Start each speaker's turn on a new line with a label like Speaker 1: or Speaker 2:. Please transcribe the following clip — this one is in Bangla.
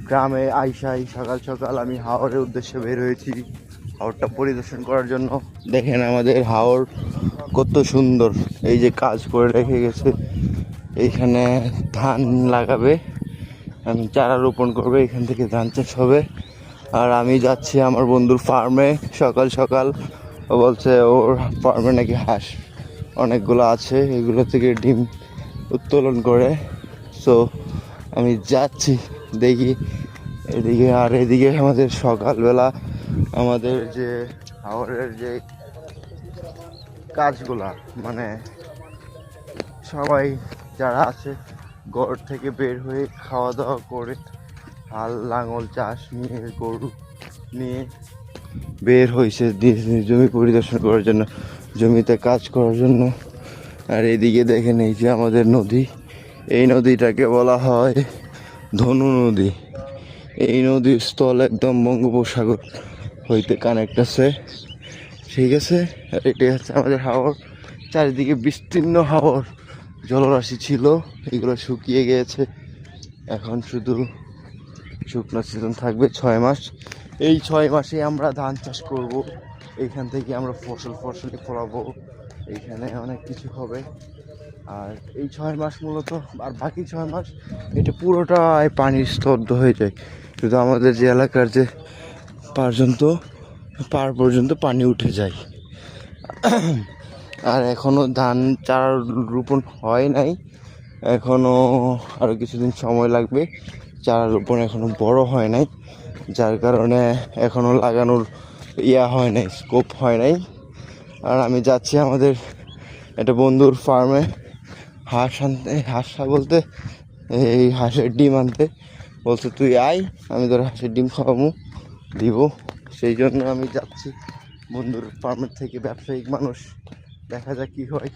Speaker 1: গ্রামে আইসাই সকাল সকাল আমি হাওরের উদ্দেশ্যে বের হয়েছি হাওরটা পরিদর্শন করার জন্য। দেখেন আমাদের হাওর কত সুন্দর, এই যে কাজ করে রেখে গেছে। এইখানে ধান লাগাবে, আমি চারা রোপণ করবে, এখান থেকে ধান চাষ হবে। আর আমি যাচ্ছি আমার বন্ধুর ফার্মে সকাল সকাল। ও বলছে ওর ফার্মে নাকি হাঁস অনেকগুলো আছে, এগুলো থেকে ডিম উত্তোলন করে। সো আমি যাচ্ছি দেখি এদিকে। আর এদিকে আমাদের সকালবেলা আমাদের যে হাওরের যে কাজগুলা, মানে সবাই যারা আছে ঘর থেকে বের হয়ে খাওয়া দাওয়া করে হাল লাঙল চাষ নিয়ে গরু নিয়ে বের হয়েছে জমি পরিদর্শন করার জন্য, জমিতে কাজ করার জন্য। আর এদিকে দেখেন এই যে আমাদের নদী, এই নদীটাকে বলা হয় ধনু নদী। এই নদীর স্থল একদম বঙ্গোপসাগর হইতে কানেক্ট আছে, ঠিক আছে। আর এটাই হচ্ছে আমাদের হাওর, চারিদিকে বিস্তীর্ণ হাওর জলরাশি ছিল, এগুলো শুকিয়ে গিয়েছে। এখন শুধু শুকনো সিজন থাকবে 6 মাস। এই 6 মাসে আমরা ধান চাষ করব, এইখান থেকে আমরা ফসলি ফলাবো, এইখানে অনেক কিছু হবে। আর এই 6 মাস মূলত, আর বাকি 6 মাস এটা পুরোটাই পানির স্তব্ধ হয়ে যায়। শুধু আমাদের যে এলাকার যে পার পর্যন্ত পানি উঠে যায়। আর এখনও ধান চারা রোপণ হয় নাই, এখনও আরও কিছুদিন সময় লাগবে। চারা রোপণ এখনও বড় হয় নাই, যার কারণে এখনও লাগানোর হয় নাই, স্কোপ হয় নাই। আর আমি যাচ্ছি আমাদের একটা বন্ধুর ফার্মে হাঁস আনতে, বলতে এই হাঁসের ডিম আনতে। বলছে তুই আয়, আমি তোর হাঁসের ডিম খাওয়াবো, দিব। সেই জন্য আমি যাচ্ছি বন্ধুর ফার্মের থেকে। ব্যবসায়িক মানুষ, দেখা যাক কী হয়।